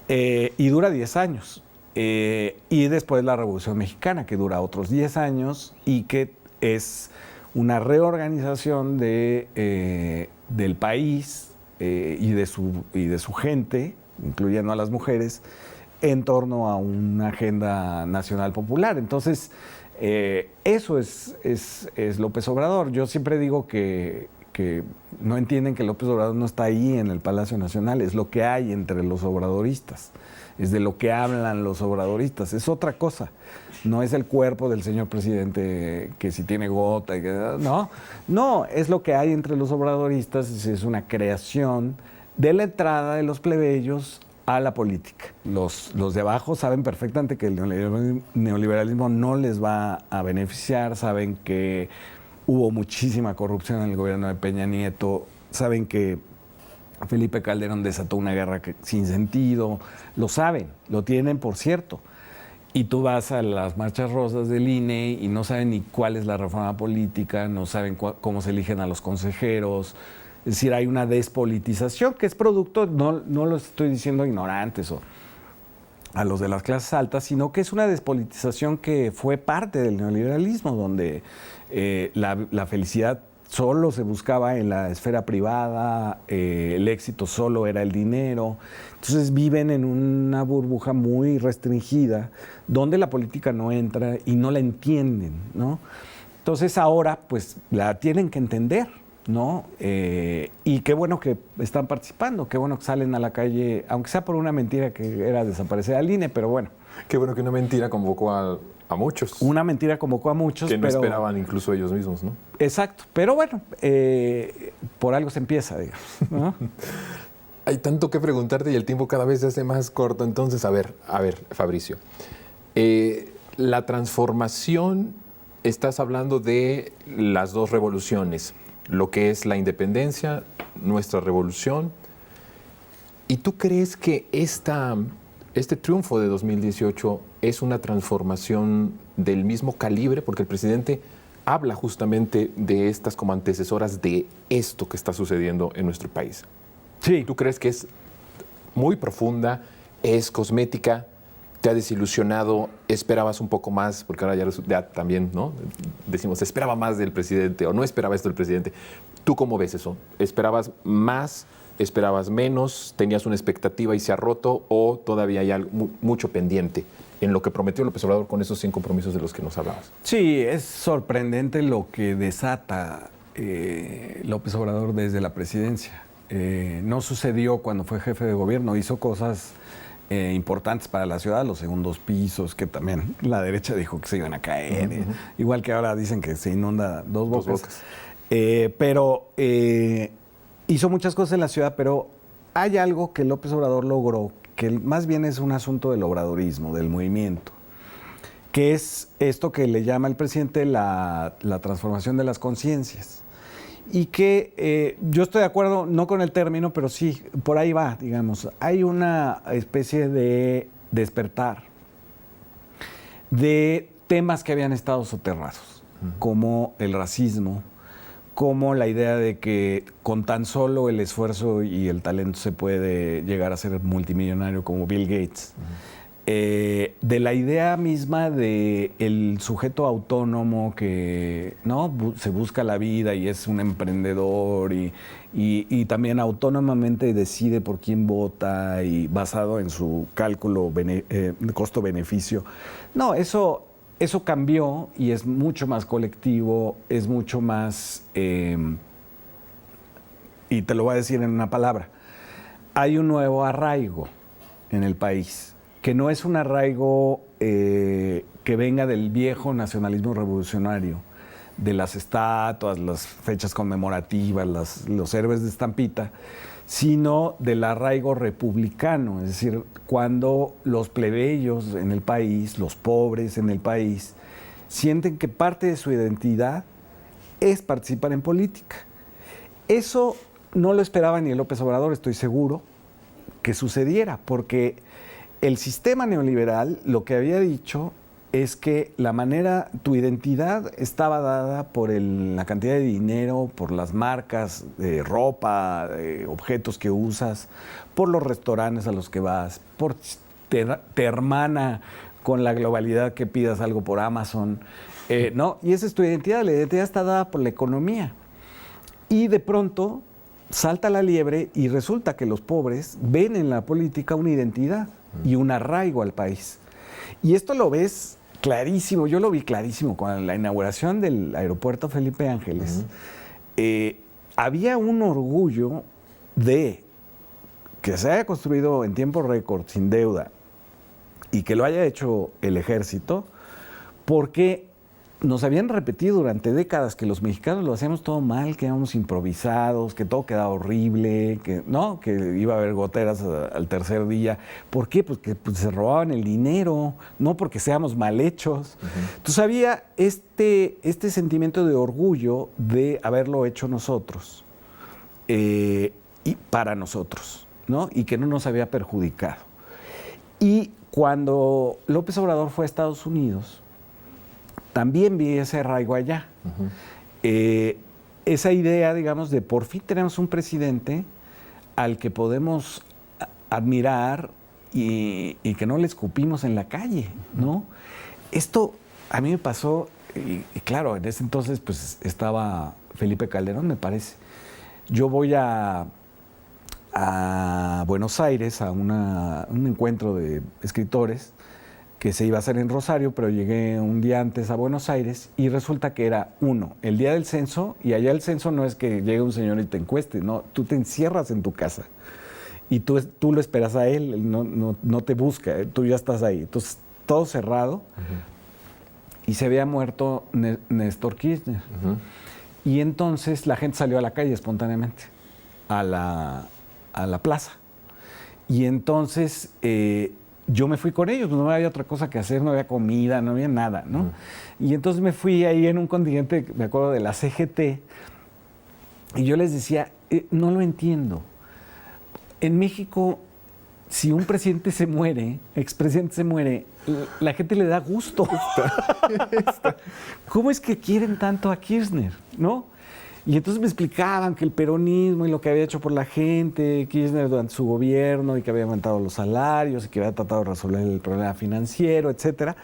y dura 10 años. Y después la Revolución Mexicana, que dura otros 10 años y que es una reorganización del país y de su gente, incluyendo a las mujeres, en torno a una agenda nacional popular. Entonces, eso es López Obrador. Yo siempre digo que no entienden que López Obrador no está ahí en el Palacio Nacional, es lo que hay entre los obradoristas, es de lo que hablan los obradoristas, es otra cosa. No es el cuerpo del señor presidente que si tiene gota, no, es lo que hay entre los obradoristas, es una creación de la entrada de los plebeyos a la política. Los de abajo saben perfectamente que el neoliberalismo no les va a beneficiar, saben que hubo muchísima corrupción en el gobierno de Peña Nieto, saben que Felipe Calderón desató una guerra sin sentido, lo saben, lo tienen por cierto. Y tú vas a las marchas rosas del INE y no saben ni cuál es la reforma política, no saben cómo se eligen a los consejeros. Es decir, hay una despolitización que es producto, no lo estoy diciendo ignorantes o a los de las clases altas, sino que es una despolitización que fue parte del neoliberalismo, donde la felicidad solo se buscaba en la esfera privada, el éxito solo era el dinero. Entonces viven en una burbuja muy restringida, donde la política no entra y no la entienden, ¿no? Entonces ahora, pues, la tienen que entender, ¿no? Y qué bueno que están participando, qué bueno que salen a la calle, aunque sea por una mentira que era desaparecer al INE, pero bueno. Qué bueno que una mentira convocó a muchos. Una mentira convocó a muchos. Que no esperaban incluso ellos mismos, ¿no? Exacto, pero bueno, por algo se empieza, digamos, ¿no? Hay tanto que preguntarte y el tiempo cada vez se hace más corto. Entonces, a ver, Fabricio. La transformación, estás hablando de las dos revoluciones, lo que es la independencia, nuestra revolución. ¿Y tú crees que este triunfo de 2018 es una transformación del mismo calibre? Porque el presidente habla justamente de estas como antecesoras de esto que está sucediendo en nuestro país. Sí. ¿Tú crees que es muy profunda, es cosmética, te ha desilusionado, esperabas un poco más? Porque ahora ya también, ¿no? Decimos, esperaba más del presidente o no esperaba esto del presidente. ¿Tú cómo ves eso? ¿Esperabas más? ¿Esperabas menos? ¿Tenías una expectativa y se ha roto? ¿O todavía hay mucho pendiente en lo que prometió López Obrador con esos 100 compromisos de los que nos hablabas? Sí, es sorprendente lo que desata López Obrador desde la presidencia. No sucedió cuando fue jefe de gobierno, hizo cosas importantes para la ciudad, los segundos pisos, que también la derecha dijo que se iban a caer, igual que ahora dicen que se inunda dos bocas. Pero hizo muchas cosas en la ciudad, pero hay algo que López Obrador logró, que más bien es un asunto del obradorismo, del movimiento, que es esto que le llama el presidente la transformación de las conciencias. Y que yo estoy de acuerdo, no con el término, pero sí, por ahí va, digamos. Hay una especie de despertar de temas que habían estado soterrados, como el racismo, como la idea de que con tan solo el esfuerzo y el talento se puede llegar a ser multimillonario como Bill Gates. De la idea misma de el sujeto autónomo que se busca la vida y es un emprendedor y también autónomamente decide por quién vota y basado en su cálculo costo-beneficio. No, eso cambió y es mucho más colectivo, es mucho más, y te lo voy a decir en una palabra, hay un nuevo arraigo en el país, que no es un arraigo que venga del viejo nacionalismo revolucionario, de las estatuas, las fechas conmemorativas, los héroes de estampita, sino del arraigo republicano, es decir, cuando los plebeyos en el país, los pobres en el país, sienten que parte de su identidad es participar en política. Eso no lo esperaba ni el López Obrador, estoy seguro, que sucediera, porque el sistema neoliberal lo que había dicho es que tu identidad estaba dada por la cantidad de dinero, por las marcas de ropa, de objetos que usas, por los restaurantes a los que vas, por te hermana con la globalidad que pidas algo por Amazon, ¿no? Y esa es tu identidad, la identidad está dada por la economía. Y de pronto salta la liebre y resulta que los pobres ven en la política una identidad y un arraigo al país. Y esto lo ves clarísimo, yo lo vi clarísimo con la inauguración del aeropuerto Felipe Ángeles. Había un orgullo de que se haya construido en tiempo récord, sin deuda, y que lo haya hecho el ejército, porque nos habían repetido durante décadas que los mexicanos lo hacíamos todo mal, que éramos improvisados, que todo quedaba horrible, ¿no? Que iba a haber goteras al tercer día. ¿Por qué? Porque se robaban el dinero, no porque seamos mal hechos. Entonces había este sentimiento de orgullo de haberlo hecho nosotros y para nosotros, ¿no? Y que no nos había perjudicado. Y cuando López Obrador fue a Estados Unidos, también vi ese arraigo allá. Esa idea, digamos, de por fin tenemos un presidente al que podemos admirar y que no le escupimos en la calle, ¿no? Esto a mí me pasó, y claro, en ese entonces pues estaba Felipe Calderón, me parece. Yo voy a Buenos Aires a un encuentro de escritores que se iba a hacer en Rosario, pero llegué un día antes a Buenos Aires y resulta que era el día del censo, y allá el censo no es que llegue un señor y te encueste, no, tú te encierras en tu casa y tú lo esperas a él no te busca, tú ya estás ahí. Entonces, todo cerrado y se había muerto Néstor Kirchner. Y entonces la gente salió a la calle espontáneamente, a la plaza. Y entonces yo me fui con ellos, no había otra cosa que hacer, no había comida, no había nada, ¿no? Y entonces me fui ahí en un contingente, me acuerdo, de la CGT, y yo les decía, no lo entiendo. En México, si un presidente se muere, expresidente se muere, la gente le da gusto. ¿Cómo es que quieren tanto a Kirchner, no? Y entonces me explicaban que el peronismo y lo que había hecho por la gente, Kirchner durante su gobierno, y que había aumentado los salarios, y que había tratado de resolver el problema financiero, etcétera.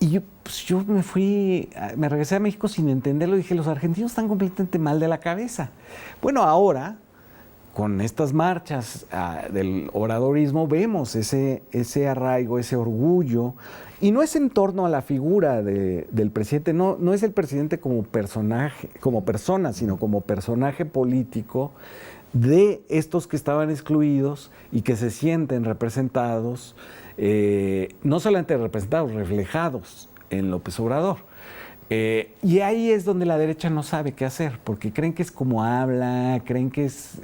Y yo me regresé a México sin entenderlo, y dije, los argentinos están completamente mal de la cabeza. Bueno, ahora, con estas marchas del obradorismo, vemos ese arraigo, ese orgullo. Y no es en torno a la figura del presidente, no es el presidente como personaje, como persona, sino como personaje político de estos que estaban excluidos y que se sienten representados, no solamente representados, reflejados en López Obrador. Y ahí es donde la derecha no sabe qué hacer, porque creen que es como habla, creen que es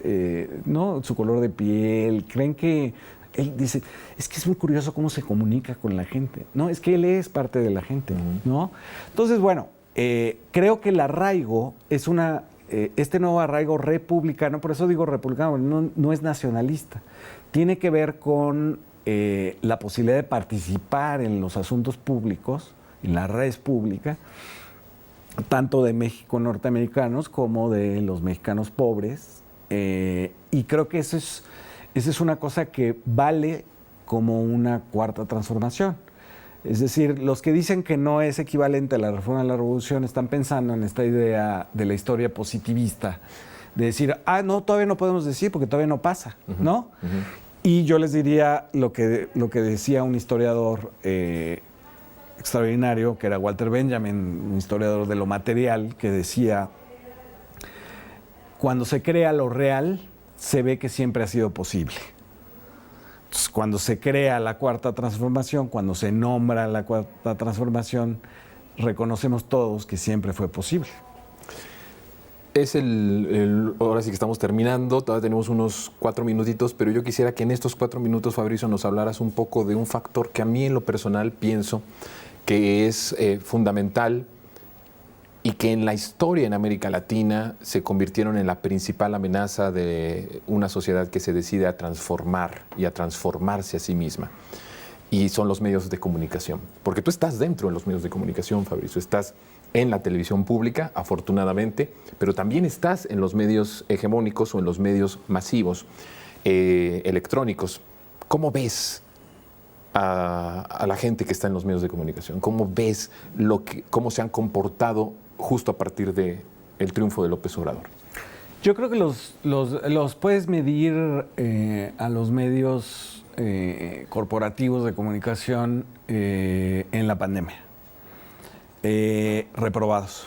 ¿no? su color de piel, creen que él dice, es que es muy curioso cómo se comunica con la gente, ¿no? Es que él es parte de la gente, ¿no? Entonces, bueno, creo que el arraigo es este nuevo arraigo republicano, por eso digo republicano, no es nacionalista, tiene que ver con la posibilidad de participar en los asuntos públicos, en la red pública, tanto de México norteamericanos como de los mexicanos pobres, y creo que esa es una cosa que vale como una cuarta transformación. Es decir, los que dicen que no es equivalente a la reforma de la revolución están pensando en esta idea de la historia positivista, de decir, no, todavía no podemos decir porque todavía no pasa, ¿no? Y yo les diría lo que decía un historiador extraordinario, que era Walter Benjamin, un historiador de lo material, que decía, cuando se crea lo real, se ve que siempre ha sido posible. Entonces, cuando se crea la cuarta transformación, cuando se nombra la cuarta transformación, reconocemos todos que siempre fue posible. Es ahora sí que estamos terminando, todavía tenemos unos 4 minutitos, pero yo quisiera que en estos 4 minutos, Fabricio, nos hablaras un poco de un factor que a mí en lo personal pienso que es fundamental y que en la historia en América Latina se convirtieron en la principal amenaza de una sociedad que se decide a transformar y a transformarse a sí misma. Y son los medios de comunicación. Porque tú estás dentro de los medios de comunicación, Fabricio. Estás en la televisión pública, afortunadamente, pero también estás en los medios hegemónicos o en los medios masivos, electrónicos. ¿Cómo ves a la gente que está en los medios de comunicación? ¿Cómo ves cómo se han comportado justo a partir del triunfo de López Obrador? Yo creo que los puedes medir a los medios corporativos de comunicación en la pandemia. Reprobados.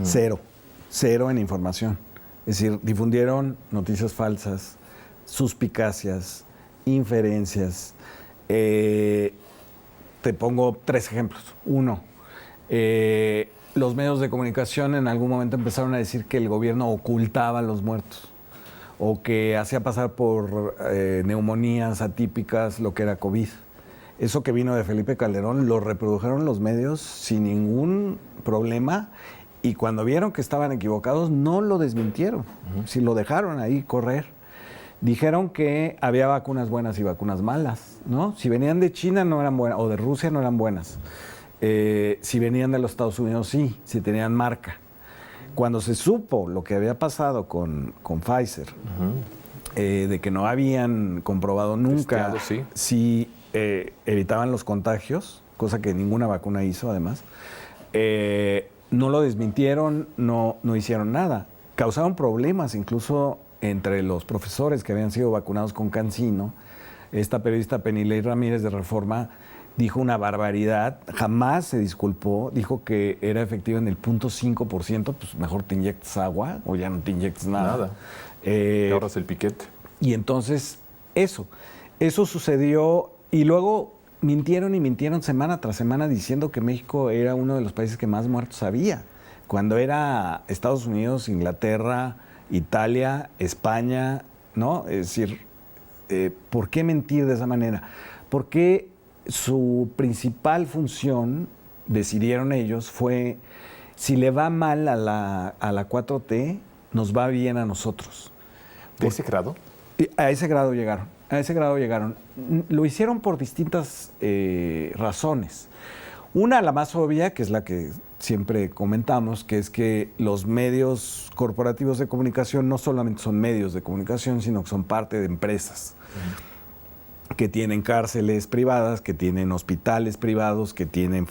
Cero en información. Es decir, difundieron noticias falsas, suspicacias, inferencias. Te pongo 3 ejemplos. 1, los medios de comunicación en algún momento empezaron a decir que el gobierno ocultaba a los muertos o que hacía pasar por neumonías atípicas lo que era COVID. Eso que vino de Felipe Calderón lo reprodujeron los medios sin ningún problema y cuando vieron que estaban equivocados no lo desmintieron, sí lo dejaron ahí correr. Dijeron que había vacunas buenas y vacunas malas, ¿no? Si venían de China no eran buenas, o de Rusia no eran buenas. Si venían de los Estados Unidos, sí, si tenían marca. Cuando se supo lo que había pasado con Pfizer, de que no habían comprobado nunca si evitaban los contagios, cosa que ninguna vacuna hizo además, no lo desmintieron, no hicieron nada. Causaron problemas incluso entre los profesores que habían sido vacunados con CanSino. Esta periodista Penilei Ramírez de Reforma dijo una barbaridad, jamás se disculpó, dijo que era efectiva en el 0.5%, pues mejor te inyectas agua o ya no te inyectas nada. Te ahorras el piquete. Y entonces eso sucedió y luego mintieron y mintieron semana tras semana diciendo que México era uno de los países que más muertos había, cuando era Estados Unidos, Inglaterra, Italia, España, ¿no? Es decir, ¿por qué mentir de esa manera? Porque su principal función, decidieron ellos, fue si le va mal a la 4T, nos va bien a nosotros. ¿De ese grado? A ese grado llegaron. Lo hicieron por distintas razones. Una, la más obvia, que es la que siempre comentamos, que es que los medios corporativos de comunicación no solamente son medios de comunicación, sino que son parte de empresas que tienen cárceles privadas, que tienen hospitales privados, que tienen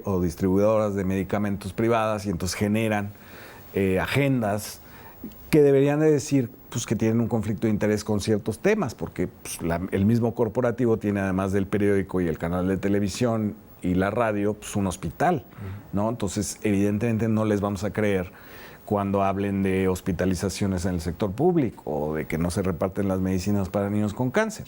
o distribuidoras de medicamentos privadas y entonces generan agendas que deberían de decir pues, que tienen un conflicto de interés con ciertos temas, porque pues, el mismo corporativo tiene, además del periódico y el canal de televisión y la radio, pues un hospital, ¿no? Entonces, evidentemente no les vamos a creer cuando hablen de hospitalizaciones en el sector público o de que no se reparten las medicinas para niños con cáncer.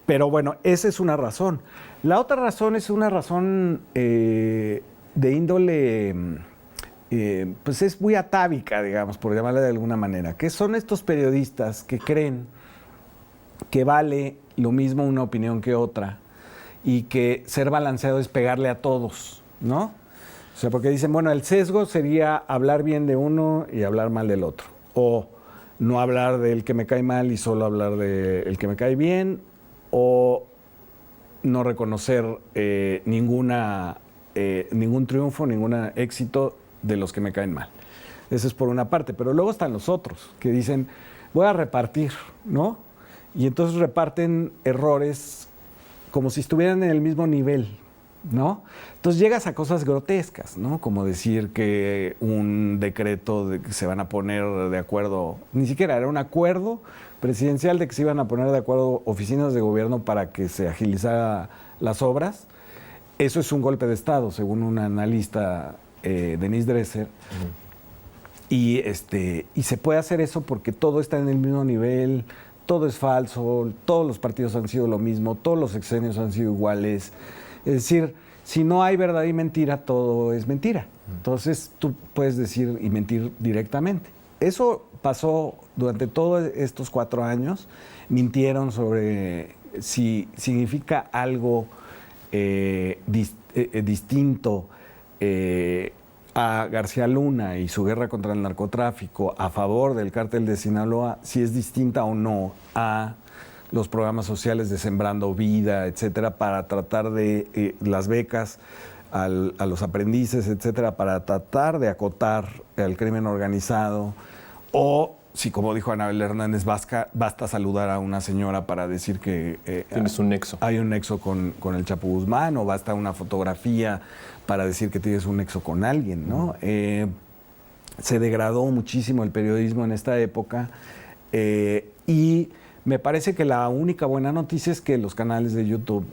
Pero bueno, esa es una razón. La otra razón es una razón de índole, pues es muy atávica, digamos, por llamarla de alguna manera, que son estos periodistas que creen que vale lo mismo una opinión que otra y que ser balanceado es pegarle a todos, ¿no? O sea, porque dicen, bueno, el sesgo sería hablar bien de uno y hablar mal del otro. O no hablar del que me cae mal y solo hablar del que me cae bien. O no reconocer ningún triunfo, ningún éxito de los que me caen mal. Eso es por una parte. Pero luego están los otros que dicen, voy a repartir, ¿no? Y entonces reparten errores como si estuvieran en el mismo nivel, ¿no? Entonces llegas a cosas grotescas, ¿no? Como decir que un decreto de que se van a poner de acuerdo, ni siquiera era un acuerdo presidencial de que se iban a poner de acuerdo oficinas de gobierno para que se agilizara las obras. Eso es un golpe de Estado, según una analista, Denise Dresser. Y se puede hacer eso porque todo está en el mismo nivel, todo es falso, todos los partidos han sido lo mismo, todos los sexenios han sido iguales. Es decir, si no hay verdad y mentira, todo es mentira. Entonces tú puedes decir y mentir directamente. Eso pasó durante todos estos 4 años. Mintieron sobre si significa algo distinto a García Luna y su guerra contra el narcotráfico a favor del cártel de Sinaloa, si es distinta o no a los programas sociales de Sembrando Vida, etcétera, para tratar de las becas a los aprendices, etcétera, para tratar de acotar el crimen organizado, o si, como dijo Anabel Hernández, basta saludar a una señora para decir que tienes un nexo. Hay un nexo con el Chapo Guzmán, o basta una fotografía para decir que tienes un nexo con alguien, ¿no? se degradó muchísimo el periodismo en esta época y me parece que la única buena noticia es que los canales de YouTube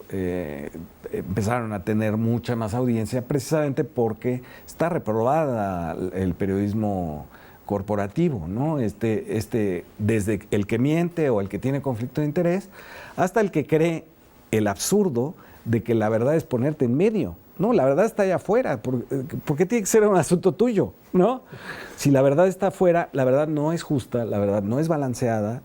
empezaron a tener mucha más audiencia precisamente porque está reprobada el periodismo corporativo, ¿no? Desde el que miente o el que tiene conflicto de interés hasta el que cree el absurdo de que la verdad es ponerte en medio. No, la verdad está allá afuera. ¿Por qué tiene que ser un asunto tuyo? ¿No? Si la verdad está afuera, la verdad no es justa, la verdad no es balanceada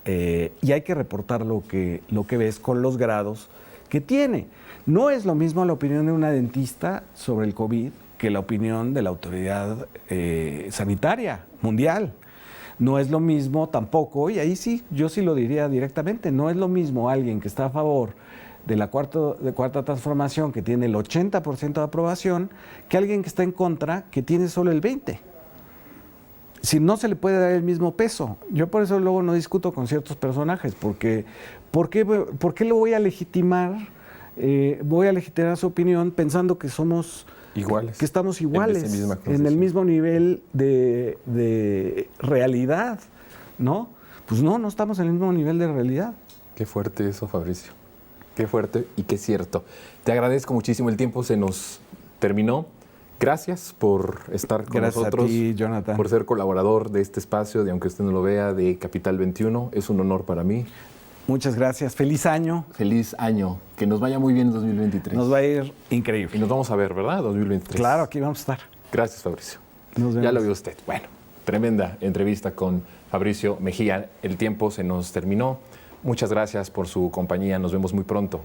y hay que reportar lo que ves con los grados que tiene. No es lo mismo la opinión de una dentista sobre el COVID que la opinión de la autoridad sanitaria mundial. No es lo mismo tampoco, y ahí sí, yo sí lo diría directamente, no es lo mismo alguien que está a favor de la cuarta transformación, que tiene el 80% de aprobación, que alguien que está en contra, que tiene solo el 20%. Si no se le puede dar el mismo peso. Yo por eso luego no discuto con ciertos personajes, porque ¿por qué lo voy a legitimar? Voy a legitimar su opinión pensando que somos iguales, que estamos iguales, en el mismo nivel de realidad, ¿no? Pues no estamos en el mismo nivel de realidad. Qué fuerte eso, Fabricio. Qué fuerte y qué cierto. Te agradezco muchísimo, el tiempo se nos terminó. Gracias por estar con nosotros. Gracias a ti, Jonathan. Por ser colaborador de este espacio, de aunque usted no lo vea, de Capital 21. Es un honor para mí. Muchas gracias. Feliz año. Feliz año. Que nos vaya muy bien en 2023. Nos va a ir increíble. Y nos vamos a ver, ¿verdad? 2023. Claro, aquí vamos a estar. Gracias, Fabricio. Nos vemos. Ya lo vio usted. Bueno, tremenda entrevista con Fabricio Mejía. El tiempo se nos terminó. Muchas gracias por su compañía. Nos vemos muy pronto.